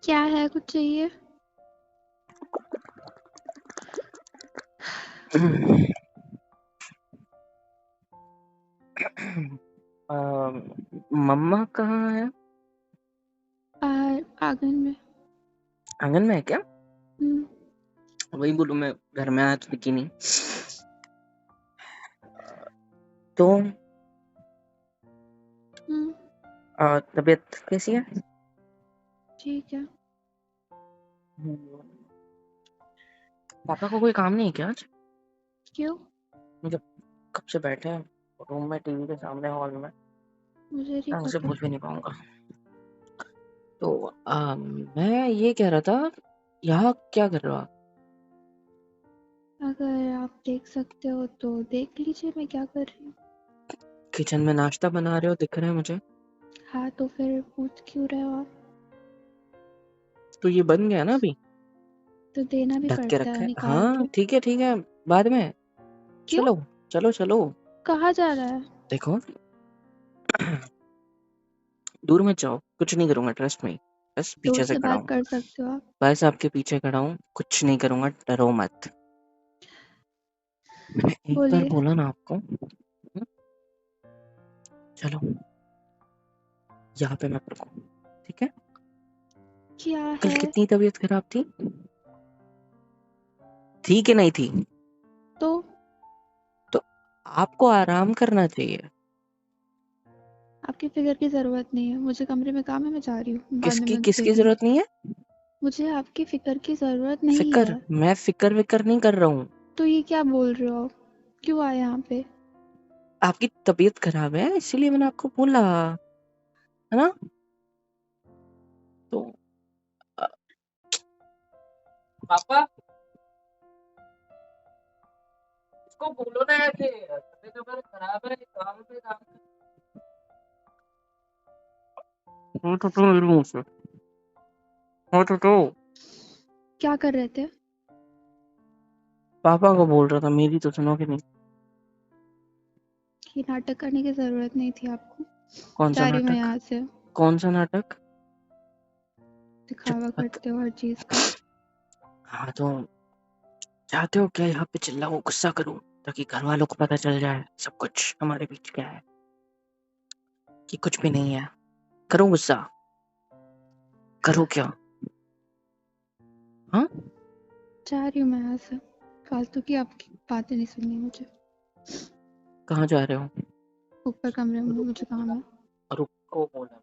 क्या है, कुछ चाहिए? मम्मा कहाँ है? आंगन में। आंगन में है क्या? हम्म। वही बोलूं, मैं घर में आया तो दिखी नहीं। तो हम्म। तबीयत कैसी है? ठीक है। पापा को कोई काम नहीं है क्या आज? क्यों? मतलब कब से बैठे हैं रूम में टीवी के सामने हॉल में, मुझे नहीं ढंग से पता। पूछ भी नहीं पाऊंगा। तो मैं ये कह रहा था, यहाँ क्या कर रहे हो आप? अगर आप देख सकते हो तो देख लीजिए मैं क्या कर रही हूँ। किचन में नाश्ता बना रहे हो दिख रहा है मुझे। हाँ, तो फिर पूछ क्यों रहे हो आप? तो ये बन गया ना अभी? तो देना भी ढक के पड़ता रखा है है, निकाल हाँ के। ठीक है, बाद में। क्यों? चलो चलो चलो। कहाँ जा रहा है? देखो, दूर मत जाओ, कुछ नहीं करूंगा, ट्रस्ट में। बस जोर पीछे से से खड़ा बात हूँ। कर सकते हो आप। बस आपके पीछे खड़ा हूँ, कुछ नहीं करूंगा, डरो मत। मैंने एक बार बोलिए। बोला ना आपको। चलो, यहाँ पे मत रुको, ठीक है? क्या कल है? कितनी तबीयत खराब थी? थी कि नहीं थी? तो तो आपको आराम करना चाहिए। आपकी फिक्र की जरूरत नहीं है, मुझे कमरे में काम है, मैं जा रही हूँ, बाद में किसकी मैं किसकी देखूंगी। जरूरत नहीं है? मुझे आपकी फिक्र की जरूरत नहीं फिकर? है। मैं फिकर विकर नहीं कर रहा हूँ। तो ये क्या बोल रहे हो आप? क्यों आए यहाँ पे? आपकी तबीयत खराब है इसीलिए मैंने आपको बोला, है ना? तो अ, पापा, इसको बोलो ना यार, ये तबीयत वगैरह खराब है, काम पे काम। तो मेरे मुंह से तो क्या कर रहे थे? पापा को बोल रहा था, मेरी तो सुनोगे नहीं। ये नाटक करने की जरूरत नहीं थी आपको। कौन सा जा रही हूँ मैं नाटक? यहाँ से। कौन सा नाटक? चुप दिखावा मत। करते हो हर चीज का। हाँ तो चाहते हो क्या यहाँ पे चिल्लाऊं, गुस्सा करूं, ताकि घर वालों को पता चल जाए सब कुछ हमारे बीच क्या है, कि कुछ भी नहीं है? करूं गुस्सा? करूं क्या? हाँ? जा रही हूँ मैं यहाँ से। फालतू की आपकी बातें नहीं सुननी मुझे। कहाँ जा रहे हो? ऊपर कमरे में मुझे काम है। रुक, रुको बोला।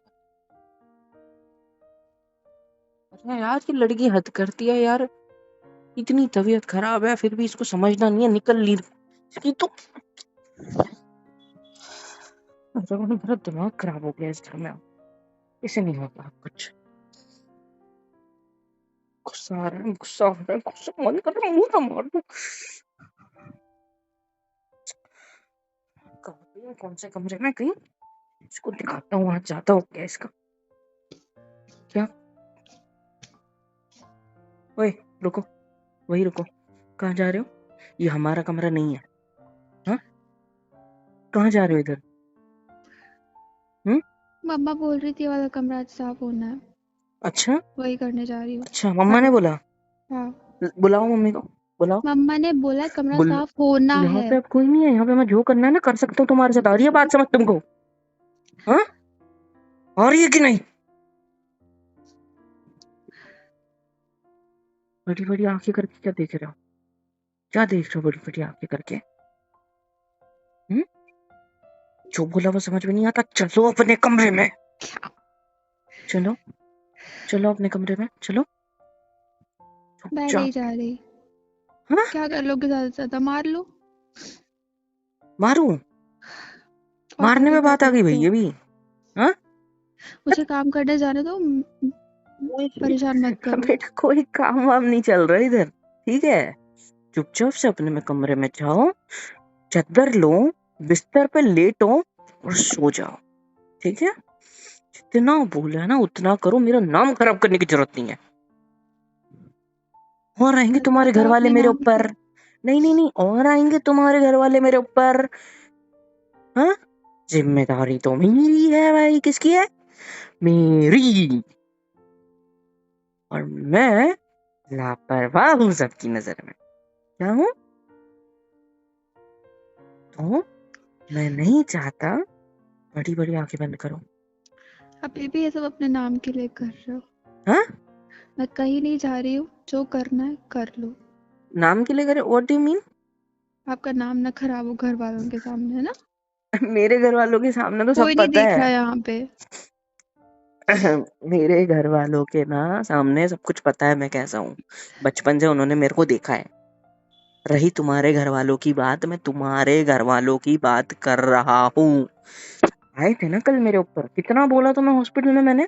अच्छा यार, की लड़की हद करती है यार। इतनी तबीयत खराब है फिर भी इसको समझना नहीं है, निकल ली इसकी तो। अच्छा, मेरा दिमाग खराब हो गया इस घर में। इसे नहीं होता कुछ। गुस्सा आ रहा है, गुस्सा आ रहा है, गुस्सा मन कर रहा है मुंह ना मार दूं। कहाँ पे है, कौन से कमरे में कहीं? इसको दिखाता हूँ, आज जाता हूँ क्या इसका। क्या? ओए, रुको, वही रुको। कहाँ जा रहे हो? ये हमारा कमरा नहीं है। हाँ, कहाँ जा रहे हो इधर? हम्म? मम्मा बोल रही थी ये वाला कमरा आज साफ होना है। अच्छा वही करने जा रही हूँ। अच्छा, मम्मा हाँ। ने बोला? हाँ। बुलाओ मम्मी को, बुलाओ। मम्मा ने बोला कमरा बुल साफ होना यहाँ है। पे अब कोई नहीं है, यहाँ पे मैं जो करना है ना कर सकता हूँ तुम्हारे साथ। आ रही है बात समझ तुमको? हाँ, आ रही है कि नहीं? बड़ी बड़ी आंखें करके क्या देख रहे हो? क्या देख रहे हो बड़ी बड़ी आंखें करके? हम्म? जो बोला वो समझ में नहीं आता? चलो अपने कमरे में। चलो, चलो अपने कमरे में चलो, मैं चुपचाप। नहीं जा रही। हाँ? क्या कर लोगे, ज्यादा से ज्यादा मार लो। मारूं? और क्या मारने क्या में कर बात आ गई सकते भाई हो। अभी? हाँ? मुझे काम करने जाने दो। कोई परेशान मत करो। बेटा, कोई काम वाम नहीं चल रहा इधर, ठीक है? चुपचाप से अपने में कमरे में जाओ, चादर लो, बिस्तर पे लेटो और सो जाओ, ठीक है? जितना बोला है ना उतना करो, मेरा नाम खराब करने की जरूरत नहीं है। और आएंगे तुम्हारे घर बताओ वाले अपने मेरे नाम ऊपर। को। नहीं नहीं नहीं, और आएंगे तुम्हारे घर वाले मेरे ऊपर। हाँ? जिम्मेदारी तो मेरी है भाई, किसकी है? मेरी, और मैं लापरवाह हूँ सबकी नजर में। क्या हूँ? तो मैं नहीं चाहता। बड़ी बड़ी आंखें बंद करो। अभी भी ये सब अपने नाम के लिए कर रहे हो। हाँ, मैं कहीं नहीं जा रही हूँ, जो करना है कर लो। नाम के लिए करे? What do you mean? आपका नाम ना खराब हो घर वालों के सामने, है ना? मेरे घर वालों के सामने तो सब कोई नहीं पता देख है। रहा यहाँ पे। मेरे घर वालों के ना सामने सब कुछ पता है मैं कैसा हूँ। बचपन से उन्होंने मेरे को देखा है। रही तुम्हारे घर वालों की बात, मैं तुम्हारे घर वालों की बात कर रहा हूँ। आए थे ना कल मेरे ऊपर, कितना बोला तो मैं हॉस्पिटल में मैंने।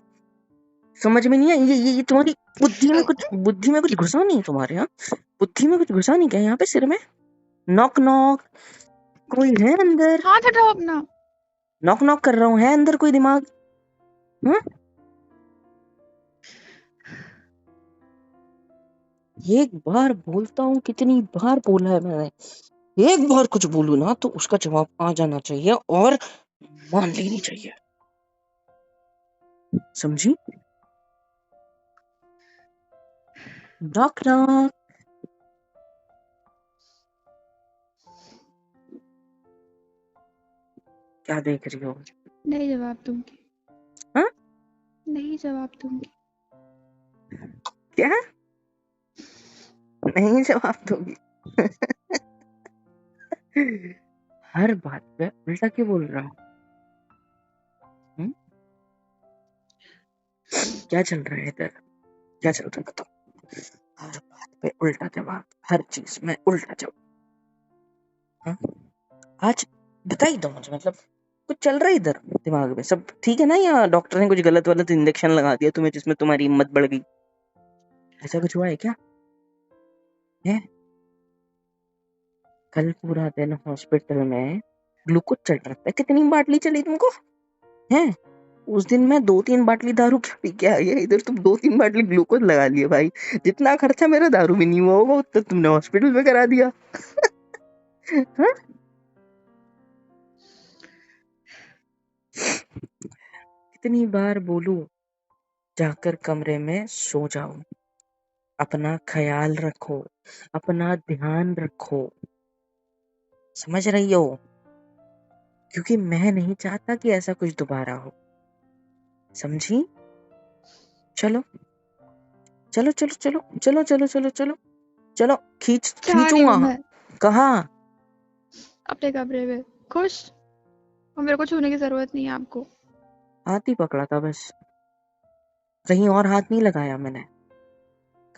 समझ में नहीं है ये तुम्हारी बुद्धि में कुछ घुसा नहीं तुम्हारे? यहाँ बुद्धि में कुछ घुसा नहीं क्या? यहाँ पे सिर में नॉक नॉक, कोई है अंदर? हाथ हटाओ अपना। नॉक नॉक कर रहा हूँ, है अंदर कोई दिमाग? हाँ, एक बार बोलता हूँ, कितनी बार बोला है मैंने, एक बार कुछ बोलू ना तो उसका जवाब आ जाना चाहिए और मान लेनी चाहिए। समझी? Knock knock. क्या देख रही हो? नहीं जवाब दूंगी। हाँ? नहीं जवाब दूंगी। क्या? नहीं जवाब दूंगी? हर बात पे उल्टा क्यों बोल रहा हूँ? क्या चल रहा है इधर? क्या चल रहा है बताओ? हर बात पे उल्टा जवाब, हर चीज में उल्टा जवाब। हाँ? आज बता ही दो मुझे, मतलब कुछ चल रहा है इधर दिमाग में? सब ठीक है ना, या डॉक्टर ने कुछ गलत वलत इंजेक्शन लगा दिया तुम्हें जिसमें तुम्हारी हिम्मत बढ़ गई? ऐसा कुछ हुआ है क्या? है? कल पूरा दिन हॉस्पिटल में ग्लूकोज चल रहा था, कितनी बाटली चली तुमको? है? उस दिन मैं 2-3 बाटली दारू पी के आई है, इधर तुम 2-3 बाटली ग्लूकोज लगा लिए भाई। जितना खर्चा मेरा दारू में नहीं हुआ होगा उतना तुमने हॉस्पिटल में करा दिया। हाँ? कितनी बार बोलूं, जाकर कमरे में सो जाओ, अपना ख्याल रखो, अपना ध्यान रखो। समझ रही हो? क्योंकि मैं नहीं चाहता कि ऐसा कुछ दोबारा हो। समझी? चलो चलो चलो चलो चलो चलो चलो चलो चलो, जा रही हूँ खींचूंगा। मैं कहाँ? अपने कमरे में, खुश। और मेरे को छूने की जरूरत नहीं है आपको। हाथ ही पकड़ा था बस, कहीं और हाथ नहीं लगाया मैंने।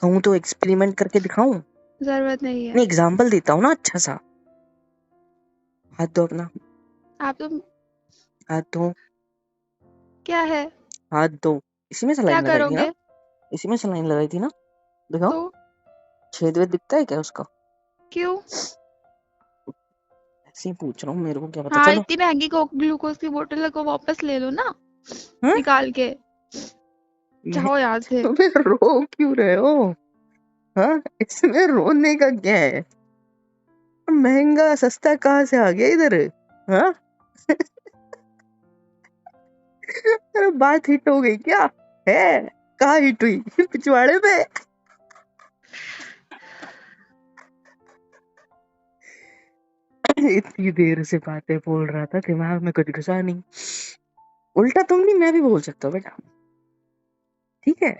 कहूँ तो एक्सपेरिमेंट करके दिखाऊं? जरूरत नहीं है। नहीं, एग्जाम्पल देता हूँ ना अच्छा सा। हाथ दो अपना। आप तो हाथ दो। क्या है? हाथ दो। इसी में क्या सलाइन लगाई थी ना? करोगे? इसी में सलाइन लगाई थी ना? दिखाओ। तो छेद वेद दिखता है क्या उसका? क्यों? ऐसे ही पूछ रहा हूँ, मेरे को क्या पता। हाँ, चलो। इतनी महंगी ग्लूकोज की बोतल को वापस ले लो ना, हाँ? निकाल के। मैं जाओ यहाँ से। तुम्हें रो क्यों रहे हो? हाँ, इसमें रोने का क्या है? महंगा सस्ता कहाँ से आ गया इधर? हाँ? अरे बात हिट हो गई क्या? है? कहाँ हिट हुई? पिछवाड़े पे? इतनी देर से बातें बोल रहा था, दिमाग में कुछ घुसा नहीं। उल्टा तुम नहीं, मैं भी बोल सकता हूँ बेटा। ठीक है,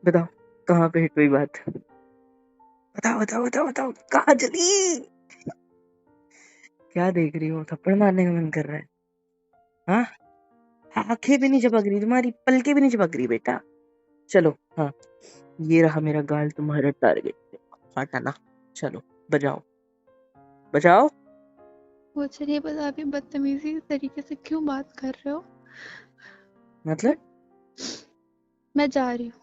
बताओ कहाँ पे हिट हुई बात? बताओ बताओ बताओ बताओ, कहाँ चली? क्या देख रही हो? थप्पड़ मारने का मन कर रहा है? हाँ? आंखें भी नहीं झपक रही तुम्हारी, पलके भी नहीं झपक रही बेटा। चलो, हाँ, ये रहा मेरा गाल तुम्हारा टारगेट। हटाना। चलो, बजाओ बजाओ। मुझे नहीं पता आप ये बदतमीजी तरीके से क्यों बात कर रहे हो, मतलब? बट मैं जा रही हूँ।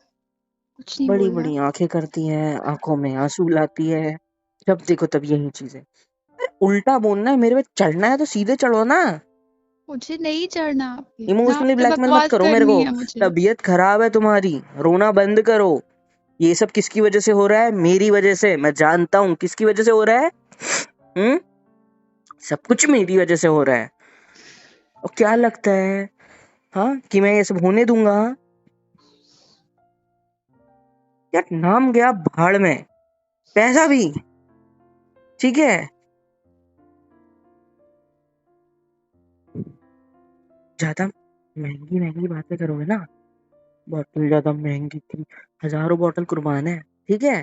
कुछ नहीं बड़ी बोलना। बड़ी आंखें करती है, आंखों में आंसू लाती है, जब देखो तब यही चीजें। उल्टा बोलना है, मेरे पे चढ़ना है तो सीधे चढ़ो ना। मुझे नहीं चढ़ना आप पे, ना आप इमोशनली पे ब्लैकमेल मत बकवास करो मेरे को। करनी है मुझे। तबीयत खराब है तुम्हारी, रोना बंद करो। ये सब किसकी वजह से हो रहा है? मेरी वजह से। मैं जानता हूँ किसकी वजह से हो रहा है। सब कुछ मेरी वजह से हो रहा है। और क्या लगता है हाँ, कि मैं ये सब होने दूंगा? यार नाम गया भाड़ में, पैसा भी। ठीक है, ज्यादा महंगी महंगी बातें करोगे ना, बोतल ज्यादा महंगी थी, हजारों बोतल कुर्बान है। ठीक है,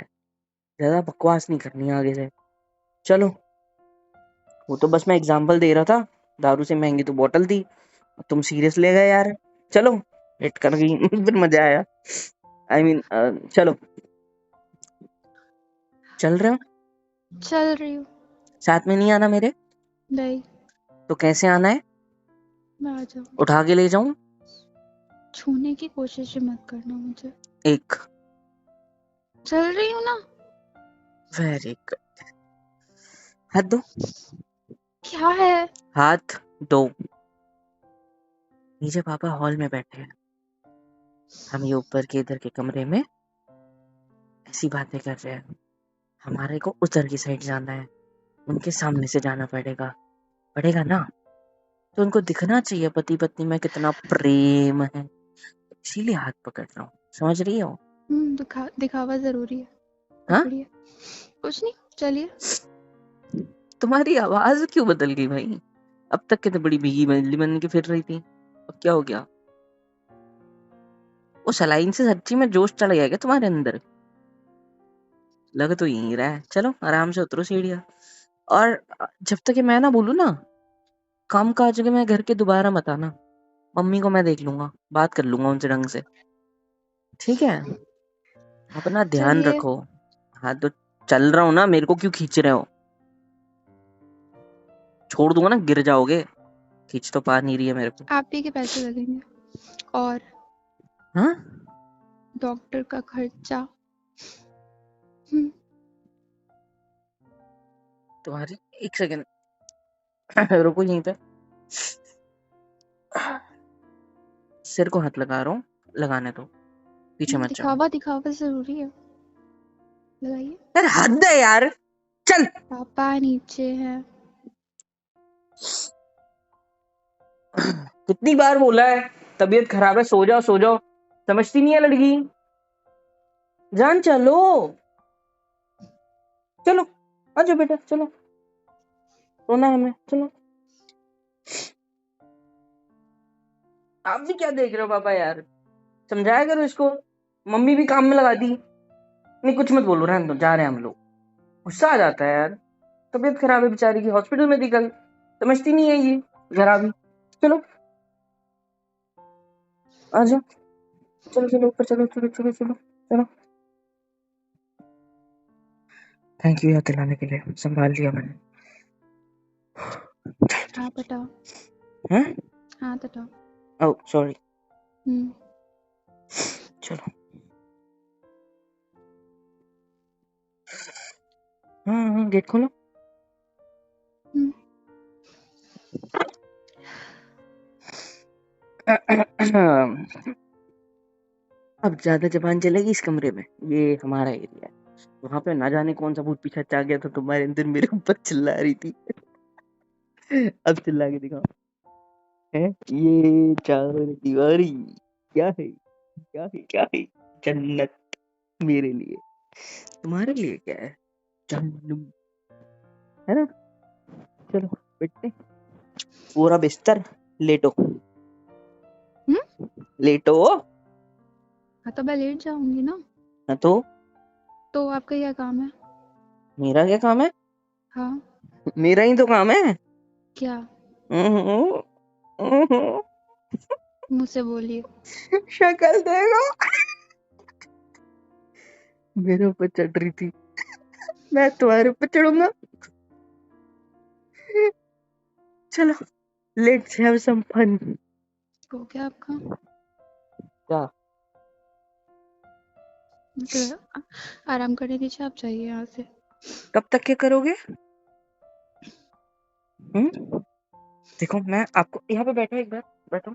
ज्यादा बकवास नहीं करनी आगे से। चलो, वो तो बस मैं एग्जांपल दे रहा था, दारू से महंगी तो बोतल थी, तुम सीरियस ले गए यार। चलो, हिट कर गई फिर मजा आया। आई मीन चलो, चल रहे हो? चल रही हूँ। साथ में नहीं आना मेरे? नहीं, तो कैसे आना है? मैं आ जाऊँ। उठा के ले जाऊं? छूने की कोशिश ही मत करना मुझे। एक। चल रही हूँ ना। Very good. हाथ दो। क्या है? हाथ दो। नीचे पापा हॉल में बैठे हैं, हम ये ऊपर के इधर के कमरे में ऐसी बातें कर रहे हैं। हमारे को उधर की साइड जाना है, उनके सामने से जाना पड़ेगा, पड़ेगा ना? तो उनको दिखना चाहिए पति पत्नी में कितना प्रेम है, इसीलिए हाथ पकड़ रहा हूँ। समझ रही हो? दिखावा जरूरी है। हाँ? पकड़िए। कुछ नहीं, चलिए। तुम्हारी आवाज क्यों बदल गई भाई? अब तक कितनी बड़ी भीगी बिल्ली बन के फिर रही थी, अब क्या हो गया? वो सलाइन से सच्ची में जोश चला गया क्या तुम्हारे अंदर? लग तो यही रहा है। चलो आराम से उतरो सीढ़ियाँ, और जब तक ये मैं ना बोलूँ ना, काम काज के मैं घर के दोबारा मत आना। मम्मी को मैं देख लूंगा, बात कर लूंगा उनसे ढंग से। ठीक है, अपना ध्यान चलिए। रखो। हाँ तो चल रहा हूँ ना, मेरे को क्यों खींच रहे हो? छोड़ दूंगा ना, गिर जाओगे। खींच तो पा नहीं रही है मेरे को। आप ही के पैसे लगेंगे, और हाँ, डॉक्टर का खर्चा। हम्म, तुम्हारी, एक सेकंड रुको यहीं पे। सिर को हाथ लगा रहा हूँ, लगाने दो, पीछे मत जाओ। दिखावा दिखावा जरूरी है। लगाइए। यार हद है यार, चल। पापा नीचे है। कितनी बार बोला है, तबीयत खराब है, सो जाओ सो जाओ, समझती नहीं है लड़की। जान चलो, चलो आ जाओ बेटा, चलो, रोना है हमें, चलो। आप भी क्या देख रहे हो पापा यार, समझाया करो इसको। मम्मी भी काम में लगा दी। नहीं कुछ मत बोलो, रहने दो, जा रहे हैं हम लोग। गुस्सा आ जाता है यार, तबीयत खराब है बेचारी की, हॉस्पिटल में थी कल, समझती नहीं है ये, जरा भी। चलो आ जाओ, चलो चलो ऊपर चलो, चलो चलो चलो चलो। थैंक यू याद दिलाने के लिए, संभाल लिया मैंने। हाथ हटाओ। हैं? हाथ हटाओ। Oh sorry. हम्म, चलो, हाँ गेट खोलो। हम्म। अब ज्यादा जबान चलेगी इस कमरे में, ये हमारा एरिया है। वहां पे ना जाने कौन सा भूत पिशाच आ गया था तुम्हारे अंदर, मेरे ऊपर चिल्ला रही थी। अब चिल्ला के दिखाओ। है ये चार दीवारी, क्या है, क्या है, क्या है? जन्नत मेरे लिए, तुम्हारे लिए क्या है? जन्नम, है ना? चलो बेटे, पूरा बिस्तर, लेटो, लेटो। हाँ तो मैं लेट जाऊंगी ना। हाँ तो आपका क्या काम है? मेरा क्या काम है? हाँ। मेरा ही तो काम है। क्या? हम्म, हम्म, मुझसे बोलिए। शक्ल देखो, मेरे ऊपर चढ़ रही थी, मैं तुम्हारे ऊपर चढ़ूंगा। चलो, लेट्स हैव सम फन। हो गया आपका? क्या? तो आराम करने दीजिए, आप जाइए यहाँ से। कब तक क्या करोगे? देखो मैं आपको, यहाँ पे बैठो एक बार, बैठो।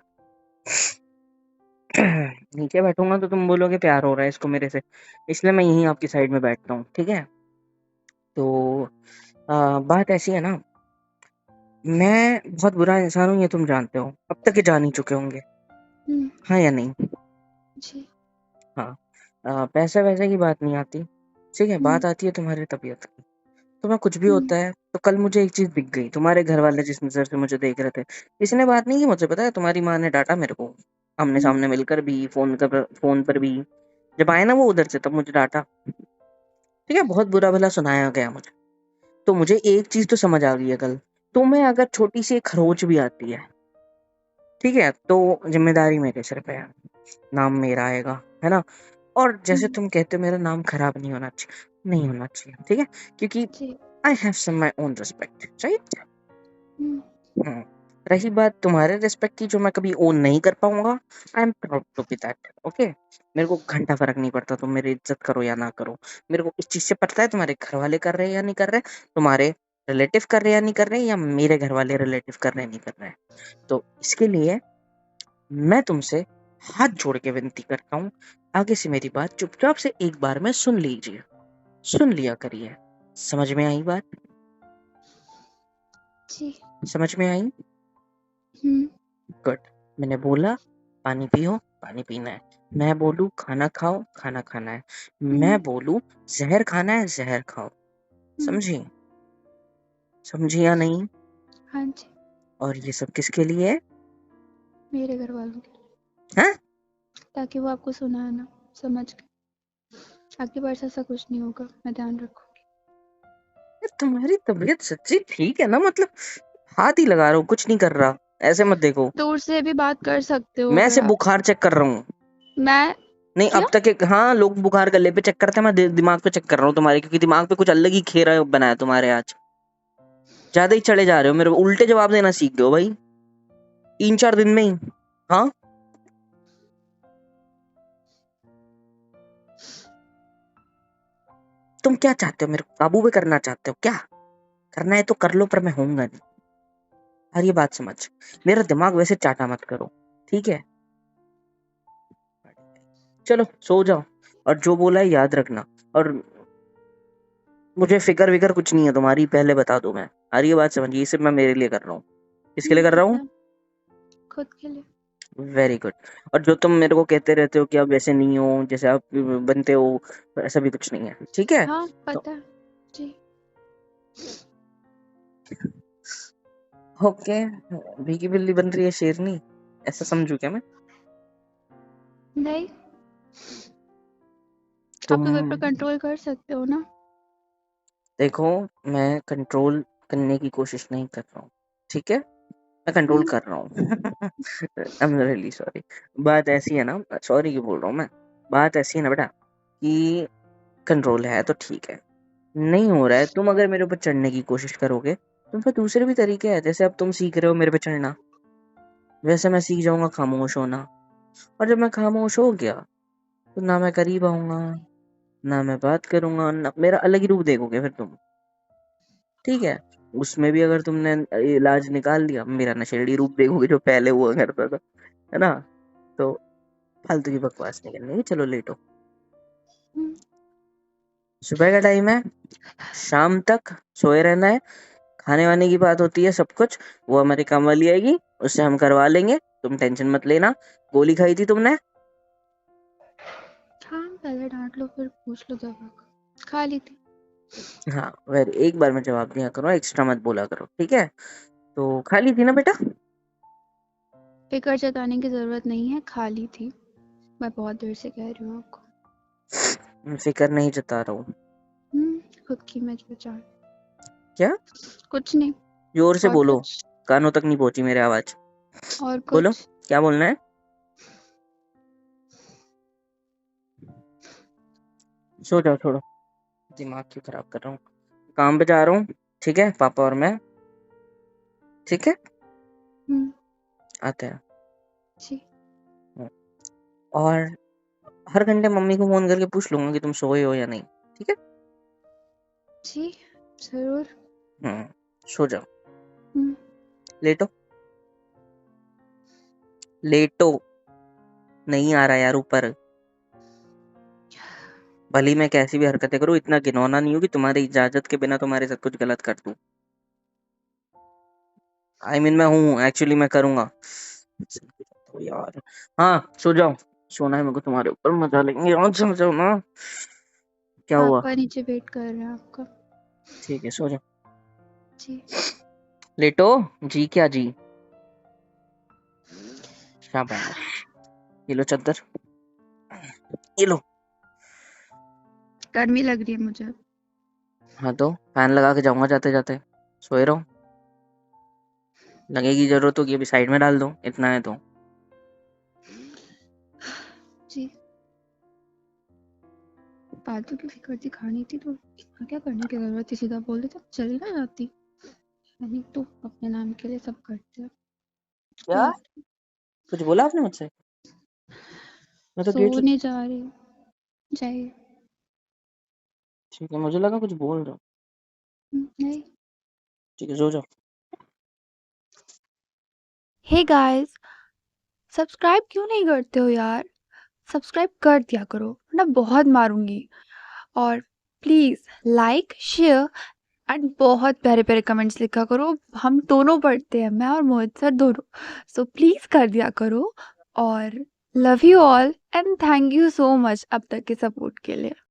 नीचे बैठूंगा तो तुम बोलोगे प्यार हो रहा है इसको मेरे से, इसलिए मैं यहीं आपकी साइड में बैठता हूँ। ठीक है, तो बात ऐसी है ना, मैं बहुत बुरा इंसान हूँ, ये तुम जानते हो, अब तक ये जान ही चुके होंगे। हाँ या नहीं? जी। हाँ। पैसे वैसे की बात नहीं आती, ठीक है, बात हम्म। आती है तुम्हारी तबीयत की। तुम्हें कुछ भी हम्म। होता है तो कल मुझे एक चीज दिख गई, तुम्हारे घर वाले जिस नजर से मुझे देख रहे थे, किसी ने बात नहीं की मुझसे, पता है, तुम्हारी माँ ने डांटा मेरे को, आमने हम्म। सामने मिलकर भी, फोन पर भी। जब आए ना वो उधर से, तब मुझे डांटा, ठीक है, बहुत बुरा भला सुनाया गया मुझे। तो मुझे एक चीज तो समझ आ गई है कल, तुम्हें अगर छोटी सी एक खरोच भी आती है, ठीक है, तो जिम्मेदारी मेरे सिर पे है, नाम मेरा आएगा, है ना? और जैसे हम्म। तुम कहते हो मेरा नाम खराब नहीं होना चाहिए, नहीं होना चाहिए, ठीक है, क्योंकि जी। I have some my own respect, right? Hmm. Hmm. रही बात तुम्हारे रिस्पेक्ट की, जो मैं कभी ओन नहीं कर पाऊंगा, I am proud to be that, okay? मेरे को घंटा फर्क नहीं पड़ता तुम मेरी इज्जत करो या ना करो। मेरे को इस चीज से पता है तुम्हारे घर वाले कर रहे हैं या नहीं कर रहे, तुम्हारे रिलेटिव कर रहे हैं या नहीं कर रहे, या मेरे घर वाले रिलेटिव कर रहे हैं नहीं कर रहे हैं। तो इसके लिए मैं तुमसे हाथ जोड़ के विनती करता हूँ, आगे से मेरी बात चुपचाप से एक बार में सुन लीजिए, सुन लिया करिए। समझ में आई बात? जी। समझ में आई? हम्म। गुड। मैंने बोला पानी पियो, पानी पीना है। मैं बोलूं खाना खाओ, खाना खाना है। हम्म। मैं बोलूं जहर खाना है, जहर खाओ। हम्म। समझी? समझी या नहीं? हाँ जी। और ये सब किसके लिए है? मेरे घर वालों के लिए, हाँ? ताकि वो आपको सुनाए ना, समझ के। अगली बार से ऐसा कुछ नहीं होगा, मैं ध्यान रखूंगी। तुम्हारी तबीयत सच्ची ठीक है ना? मतलब हाथ ही लगा रहा हूँ, कुछ नहीं कर रहा, ऐसे मत देखो। दूर से भी बात कर सकते हो मैं अगर सिर्फ आप। बुखार चेक कर रहा हूँ। मैं नहीं, क्या? अब तक एक, हाँ, लोग बुखार गले पे चेक करते हैं, मैं दिमाग पे चेक कर रहा हूँ तुम्हारे, क्योंकि दिमाग पे कुछ अलग ही खेरा बनाया तुम्हारे आज। ज्यादा ही चले जा रहे हो, मेरे को उल्टे जवाब देना सीख गए हो भाई, 3-4 दिन में ही। हाँ, तुम क्या चाहते हो? मेरे को काबू में करना चाहते हो क्या? करना है तो कर लो, पर मैं होऊंगा नहीं। और ये बात समझ, मेरा दिमाग वैसे चाटा मत करो, ठीक है? चलो सो जाओ, और जो बोला है याद रखना। और मुझे फिक्र विकर कुछ नहीं है तुम्हारी, पहले बता दूं मैं। और ये बात समझिए, ये सिर्फ मैं मेरे लिए कर रहा हूँ। किसके लिए कर रहा हूँ? पता है, खुद के लिए। Very good. और जो तुम मेरे को कहते रहते हो कि आप वैसे नहीं हो जैसे आप बनते हो, ऐसा भी कुछ नहीं है, ठीक है? हाँ तो पता है। जी। ओके, भीगी बिल्ली बन रही है शेरनी, ऐसा समझू क्या मैं? नहीं, आप तुम तो घर पर कंट्रोल कर सकते हो ना। देखो, मैं कंट्रोल करने की कोशिश नहीं कर रहा हूँ, ठीक है? मैं कंट्रोल हम्म। कर रहा हूँ। I am really sorry. बात ऐसी है ना, सॉरी क्यों बोल रहा हूँ मैं, बात ऐसी है ना बेटा, कि कंट्रोल है तो ठीक है, नहीं हो रहा है, तुम अगर मेरे ऊपर चढ़ने की कोशिश करोगे, तो फिर दूसरे भी तरीके हैं। जैसे अब तुम सीख रहे हो मेरे पे चढ़ना, वैसे मैं सीख जाऊंगा खामोश होना। और जब मैं खामोश हो गया, तो ना मैं करीब आऊंगा, ना मैं बात करूंगा, ना मेरा अलग ही रूप देखोगे फिर तुम, ठीक है? उसमें भी अगर तुमने इलाज निकाल लिया, मेरा नशेड़ी रूप देखोगे जो पहले हुआ करता था, है ना? तो फालतू की बकवास नहीं करनी है, चलो लेटो। हम्म। सुबह का टाइम है, शाम तक सोए रहना है। खाने वाने की बात होती है, सब कुछ वो हमारी काम वाली आएगी, उससे हम करवा लेंगे, तुम टेंशन मत लेना। गोली खाई थी तुमने? हाँ, पहले डांट लो फिर पूछ लो दवा का। खा ली थी। हाँ, वेरी, एक बार में जवाब दिया करो, एक्स्ट्रा मत बोला करो, ठीक है? तो खा ली थी ना बेटा? फिक्र जताने की जरूरत नहीं है, खा ली थी। मैं बहुत देर से कह रही हूँ आपको। फिक्र नहीं जता रहा हूँ। खुद की इमेज बचा। क्या? कुछ नहीं। जोर से और बोलो, कुछ। कानों तक नहीं पहुंची मेरी आवाज। और बोलो, कुछ। क्या बोलना है? सो जाओ, छोड़ो, दिमाग क्यों खराब कर रहा हूँ। काम पे जा रहा हूँ, ठीक है, पापा और मैं, ठीक है, हम्म। आते हैं। जी। और हर घंटे मम्मी को फोन करके पूछ लूंगा कि तुम सोए हो या नहीं, ठीक है? जी जरूर। सो जाओ, हम्म। लेटो, लेटो। नहीं आ रहा यार ऊपर। भली मैं कैसी भी हरकतें करूँ, इतना घिनौना नहीं हूँ कि तुम्हारी इजाजत के बिना तुम्हारे साथ कुछ गलत कर दूं। मैं हूँ एक्चुअली, मैं करूंगा। तो यार, हाँ सो जाओ, सोना है मेरे को, तुम्हारे ऊपर मजा लेंगे, आज सो जाओ ना। क्या हुआ? पापा नीचे वेट कर रहे हैं आपका। ठीक है सो जाओ। जी। लेटो। जी क्या जी? शाबाश। ये लो चद्दर, ये लो। गर्मी लग रही है मुझे। हाँ तो फैन लगा के जाऊंगा जाते जाते, सोए रहो। लगेगी जरूरत होगी अभी साइड में डाल दो, इतना है तो। जी। फालतू की फिक्र थी, खानी थी तो इतना क्या करने की जरूरत थी, सीधा बोल देते चली ना जाती। मैंने तो अपने नाम के लिए सब करते हैं। क्या? फालतू। कुछ बोला आपने मुझसे? मैं तो गेट। सोने जा रही हूँ, जाइए। ठीक है, मुझे लगा कुछ बोल रहा। नहीं। ठीक है सो जाओ। हे गाइस, सब्सक्राइब क्यों नहीं करते हो यार? सब्सक्राइब कर दिया करो वरना बहुत मारूंगी। और प्लीज लाइक शेयर एंड बहुत प्यारे प्यारे कमेंट्स लिखा करो, हम दोनों पढ़ते हैं, मैं और मोहित सर दोनों। सो प्लीज कर दिया करो। और love you all and thank you so much अब तक के सपोर्ट के लिए।